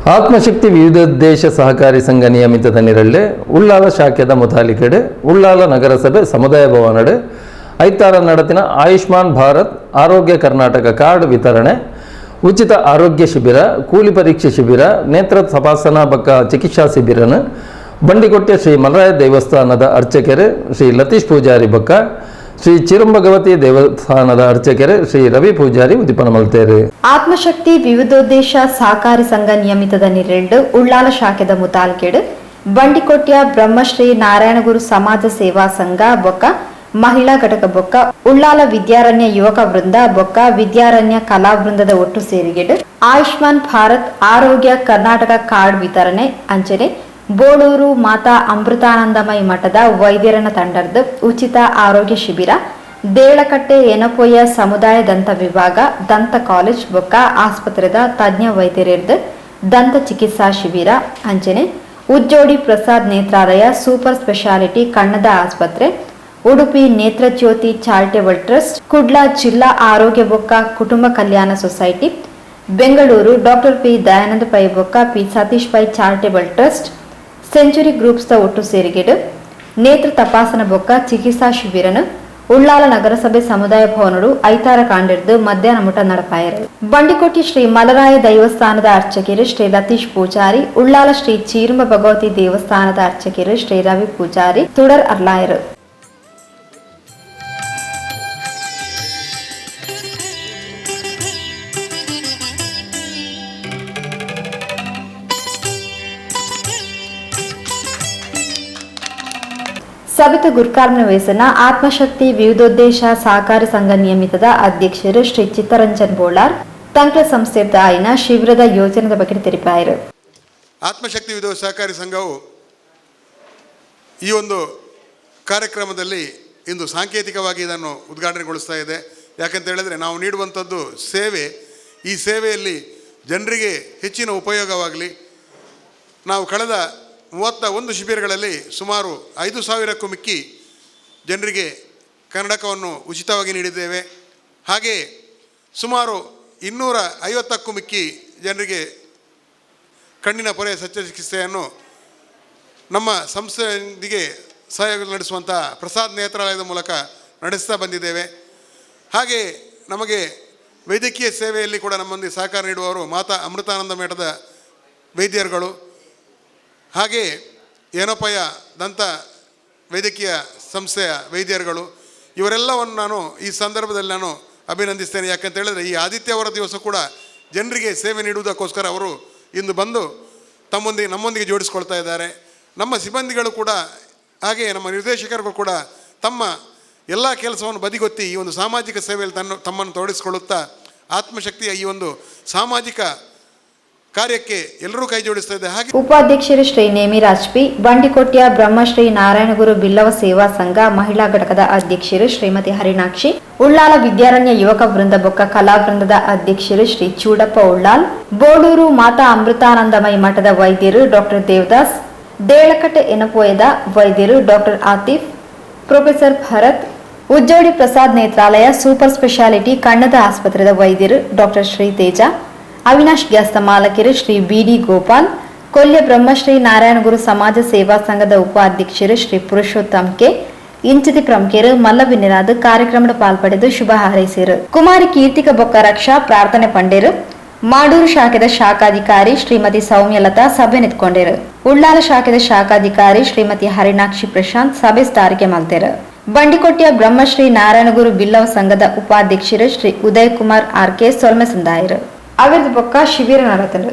ಆತ್ಮಶಕ್ತಿ ವಿವಿಧೋದ್ದೇಶ ಸಹಕಾರಿ ಸಂಘ ನಿಯಮಿತದ ನಿರಳ್ಳೆ ಉಳ್ಳಾಲ ಶಾಖೆದ ಮುತಾಲಿಕೆಡೆ ಉಳ್ಳಾಲ ನಗರಸಭೆ ಸಮುದಾಯ ಭವನಡೆ ಐತಾರ ನಡತಿನ ಆಯುಷ್ಮಾನ್ ಭಾರತ್ ಆರೋಗ್ಯ ಕರ್ನಾಟಕ ಕಾರ್ಡ್ ವಿತರಣೆ ಉಚಿತ ಆರೋಗ್ಯ ಶಿಬಿರ ಕೂಲಿ ಪರೀಕ್ಷೆ ಶಿಬಿರ ನೇತ್ರ ತಪಾಸಣಾ ಬಕ್ಕ ಚಿಕಿತ್ಸಾ ಶಿಬಿರನ ಬಂಡಿಕೊಟ್ಟೆ ಶ್ರೀ ಮಲರಾಯ ದೇವಸ್ಥಾನದ ಅರ್ಚಕರು ಶ್ರೀ ಲತೀಶ್ ಪೂಜಾರಿ ಬಕ್ಕ ಶ್ರೀ ಚಿರಂಬಗವತಿ ದೇವಸ್ಥಾನದ ಅರ್ಚಕರು ಶ್ರೀ ರವಿ ಪೂಜಾರಿ ಉದಿಪನ ಮಲ್ತೇರು. ಆತ್ಮಶಕ್ತಿ ವಿವಿಧೋದ್ದೇಶ ಸಹಕಾರಿ ಸಂಘ ನಿಯಮಿತದ ನಿರೆಂಡು ಉಳ್ಳಾಲ ಶಾಖೆದ ಮುತಾಲ್ಕೆಡು ಬಂಡಿಕೊಟ್ಟಿಯ ಬ್ರಹ್ಮಶ್ರೀ ನಾರಾಯಣಗುರು ಸಮಾಜ ಸೇವಾ ಸಂಘ ಬೊಕ್ಕ ಮಹಿಳಾ ಘಟಕ ಬೊಕ್ಕ ಉಳ್ಳಾಲ ವಿದ್ಯಾರಣ್ಯ ಯುವಕ ವೃಂದ ಬೊಕ್ಕ ವಿದ್ಯಾರಣ್ಯ ಕಲಾ ವೃಂದದ ಒಟ್ಟು ಸೇರಿಗೆಡು ಆಯುಷ್ಮಾನ್ ಭಾರತ್ ಆರೋಗ್ಯ ಕರ್ನಾಟಕ ಕಾರ್ಡ್ ವಿತರಣೆ ಅಂಚನೆ ಬೋಳೂರು ಮಾತಾ ಅಮೃತಾನಂದಮಯಿ ಮಠದ ವೈದ್ಯರನ ತಂಡದ ಉಚಿತ ಆರೋಗ್ಯ ಶಿಬಿರ ದೇಳಕಟ್ಟೆ ಏನಪೊಯ್ಯ ಸಮುದಾಯ ದಂತ ವಿಭಾಗ ದಂತ ಕಾಲೇಜ್ ಬೊಕ್ಕ ಆಸ್ಪತ್ರೆದ ತಜ್ಞ ವೈದ್ಯರಿರ್ದ ದಂತ ಚಿಕಿತ್ಸಾ ಶಿಬಿರ ಅಂಚನೆ ಉಜ್ಜೋಡಿ ಪ್ರಸಾದ್ ನೇತ್ರಾಲಯ ಸೂಪರ್ ಸ್ಪೆಷಾಲಿಟಿ ಕಣ್ಣದ ಆಸ್ಪತ್ರೆ ಉಡುಪಿ ನೇತ್ರಜ್ಯೋತಿ ಚಾರಿಟೇಬಲ್ ಟ್ರಸ್ಟ್ ಕುಡ್ಲಾ ಜಿಲ್ಲಾ ಆರೋಗ್ಯ ಬೊಕ್ಕ ಕುಟುಂಬ ಕಲ್ಯಾಣ society Bengaluru doctor P Dayananda Pai ಬೊಕ್ಕ P Satish Pai charitable trust century groups ದ ಒಟ್ಟು ಸೇರಿಗೆಡು ನೇತ್ರ ತಪಾಸಣಾ ಬೊಕ್ಕ ಚಿಕಿತ್ಸಾ ಶಿಬಿರನು ಉಳ್ಳಾಲ ನಗರಸಭೆ ಸಮುದಾಯ ಭವನಡು ಐತಾರ ಕಾಂಡಿರ್ದು ಮಧ್ಯಾಹ್ನ ಮುಟ ನಡಪಾಯರು. ಬಂಡಿಕೊಟ್ಟಿ ಶ್ರೀ ಮಲರಾಯ ದೇವಸ್ಥಾನದ ಅರ್ಚಕರು ಶ್ರೀ ಲತೀಶ್ ಪೂಜಾರಿ ಉಳ್ಳಾಲ ಶ್ರೀ ಚೀರುಂಬ ಭಗವತಿ ದೇವಸ್ಥಾನದ ಅರ್ಚಕರು ಶ್ರೀ ರವಿ ಪೂಜಾರಿ ತುಡರ್ ಅರ್ಲಾಯರು. ಸಬಿತ ಗುರ್ಕಾರ್ನ ವೇಸನ ಆತ್ಮಶಕ್ತಿ ವಿವಿಧೋದ್ದೇಶ ಸಹಕಾರಿ ಸಂಘ ನಿಯಮಿತದ ಅಧ್ಯಕ್ಷರು ಶ್ರೀ ಚಿತ್ತರಂಜನ್ ಬೋಳಾರ್ ತಂಕ್ಲ ಸಂಸ್ಥೆದ ಆಯ್ನ ಶಿಬಿರದ ಯೋಜನೆದ ಬಗ್ಗೆ ತಿಳಿಪಾಯರು. ಆತ್ಮಶಕ್ತಿ ವಿವಿಧ ಸಹಕಾರಿ ಸಂಘವು ಈ ಒಂದು ಕಾರ್ಯಕ್ರಮದಲ್ಲಿ ಇಂದು ಸಾಂಕೇತಿಕವಾಗಿ ಇದನ್ನು ಉದ್ಘಾಟನೆಗೊಳಿಸ್ತಾ ಇದೆ. ಯಾಕಂತ ಹೇಳಿದ್ರೆ ನಾವು ನೀಡುವಂಥದ್ದು ಸೇವೆ, ಈ ಸೇವೆಯಲ್ಲಿ ಜನರಿಗೆ ಹೆಚ್ಚಿನ ಉಪಯೋಗವಾಗಲಿ. ನಾವು ಕಳೆದ 31 ಶಿಬಿರಗಳಲ್ಲಿ ಸುಮಾರು 5,000ಕ್ಕೂ ಮಿಕ್ಕಿ ಜನರಿಗೆ ಕನ್ನಡಕವನ್ನು ಉಚಿತವಾಗಿ ನೀಡಿದ್ದೇವೆ. ಹಾಗೆ ಸುಮಾರು 250ಕ್ಕೂ ಮಿಕ್ಕಿ ಜನರಿಗೆ ಕಣ್ಣಿನ ಪೊರೆಯ ಶಸ್ತ್ರಚಿಕಿತ್ಸೆಯನ್ನು ನಮ್ಮ ಸಂಸ್ಥೆಯೊಂದಿಗೆ ಸಹಯೋಗ ನಡೆಸುವಂಥ ಪ್ರಸಾದ್ ನೇತ್ರಾಲಯದ ಮೂಲಕ ನಡೆಸ್ತಾ ಬಂದಿದ್ದೇವೆ. ಹಾಗೆ ನಮಗೆ ವೈದ್ಯಕೀಯ ಸೇವೆಯಲ್ಲಿ ಕೂಡ ನಮ್ಮೊಂದಿಗೆ ಸಹಕಾರ ನೀಡುವವರು ಮಾತಾ ಅಮೃತಾನಂದ ಮಠದ ವೈದ್ಯರುಗಳು, ಹಾಗೆ ಏನೋಪಯ ದಂತ ವೈದ್ಯಕೀಯ ಸಂಸ್ಥೆಯ ವೈದ್ಯರುಗಳು, ಇವರೆಲ್ಲವನ್ನು ನಾನು ಈ ಸಂದರ್ಭದಲ್ಲಿ ನಾನು ಅಭಿನಂದಿಸ್ತೇನೆ. ಯಾಕಂತ ಹೇಳಿದ್ರೆ ಈ ಆದಿತ್ಯವಾರ ದಿವಸ ಕೂಡ ಜನರಿಗೆ ಸೇವೆ ನೀಡುವುದಕ್ಕೋಸ್ಕರ ಅವರು ಇಂದು ಬಂದು ನಮ್ಮೊಂದಿಗೆ ಜೋಡಿಸ್ಕೊಳ್ತಾ ಇದ್ದಾರೆ. ನಮ್ಮ ಸಿಬ್ಬಂದಿಗಳು ಕೂಡ ಹಾಗೆ ನಮ್ಮ ನಿರ್ದೇಶಕರುಗಳು ಕೂಡ ತಮ್ಮ ಎಲ್ಲ ಕೆಲಸವನ್ನು ಬದಿಗೊತ್ತಿ ಈ ಒಂದು ಸಾಮಾಜಿಕ ಸೇವೆಯಲ್ಲಿ ತಮ್ಮನ್ನು ತೊಡಗಿಸಿಕೊಳ್ಳುತ್ತಾ ಆತ್ಮಶಕ್ತಿಯ ಈ ಒಂದು ಸಾಮಾಜಿಕ ಕಾರ್ಯಕ್ಕೆ ಎಲ್ಲರೂ ಕೈ ಜೋಡಿಸ್ತಾ ಇದೆ. ಹಾಗೆ ಉಪಾಧ್ಯಕ್ಷರು ಶ್ರೀ ನೇಮಿ ರಾಜ್ಪಿ, ಬಂಡಿಕೊಟ್ಟಿಯ ಬ್ರಹ್ಮಶ್ರೀ ನಾರಾಯಣಗುರು ಬಿಲ್ಲವ ಸೇವಾ ಸಂಘ ಮಹಿಳಾ ಘಟಕದ ಅಧ್ಯಕ್ಷರು ಶ್ರೀಮತಿ ಹರಿಣಾಕ್ಷಿ, ಉಳ್ಳಾಲ ವಿದ್ಯಾರಣ್ಯ ಯುವಕ ವೃಂದ ಬೊಕ್ಕ ಕಲಾ ವೃಂದದ ಅಧ್ಯಕ್ಷರು ಶ್ರೀ ಚೂಡಪ್ಪ ಉಳ್ಳಾಲ್, ಬೋಳೂರು ಮಾತಾ ಅಮೃತಾನಂದಮಯಿ ಮಠದ ವೈದ್ಯರು ಡಾಕ್ಟರ್ ದೇವದಾಸ್, ದೇಳಕಟ್ಟೆ ಎನಪೋಯದ ವೈದ್ಯರು doctor ಆತಿಫ್, professor Bharat, ಉಜ್ಜೋಡಿ Prasad Netralaya super speciality ಕಣ್ಣದ ಆಸ್ಪತ್ರೆದ ವೈದ್ಯರು ಡಾಕ್ಟರ್ ಶ್ರೀ ತೇಜ, ಅವಿನಾಶ್ ಗ್ಯಾಸ್ತ ಮಾಲಕರು ಶ್ರೀ ಬಿಡಿ ಗೋಪಾಲ್, ಕೊಲ್ಯ ಬ್ರಹ್ಮಶ್ರೀ ನಾರಾಯಣಗುರು ಸಮಾಜ ಸೇವಾ ಸಂಘದ ಉಪಾಧ್ಯಕ್ಷರು ಶ್ರೀ ಪುರುಷೋತ್ತಮ್ ಕೆ, ಇಂಚಿತಿ ಪ್ರಮುಖರು ಮಲ್ಲವಿನಿರಾದ ಕಾರ್ಯಕ್ರಮದ ಪಾಲ್ಪಡೆದು ಶುಭ ಹಾರೈಸಿರು. ಕುಮಾರಿ ಕೀರ್ತಿಕ ಬೊಕ್ಕ ರಕ್ಷಾ ಪ್ರಾರ್ಥನೆ ಪಂಡೇರು, ಮಾಡೂರು ಶಾಖೆದ ಶಾಖಾಧಿಕಾರಿ ಶ್ರೀಮತಿ ಸೌಮ್ಯಲತಾ ಸಭೆ ನಿಂತ್ಕೊಂಡರು. ಉಳ್ಳಾಲ ಶಾಖೆದ ಶಾಖಾಧಿಕಾರಿ ಶ್ರೀಮತಿ ಹರಿಣಾಕ್ಷಿ ಪ್ರಶಾಂತ್ ಸಭೆ ಸ್ಥಾರಿಕೆ ಮಾಡ್ತಾರೆ. ಬಂಡಿಕೊಟ್ಟಿಯ ಬ್ರಹ್ಮಶ್ರೀ ನಾರಾಯಣಗುರು ಬಿಲ್ಲವ ಸಂಘದ ಉಪಾಧ್ಯಕ್ಷರು ಶ್ರೀ ಉದಯ್ ಕುಮಾರ್ ಆರ್ ಕೆ ಸೊಲ್ಮೆ ಸಂದಾಯರು. ಅವರದು ಬೊಕ್ಕ ಶಿಬಿರ ನಡೆದರು.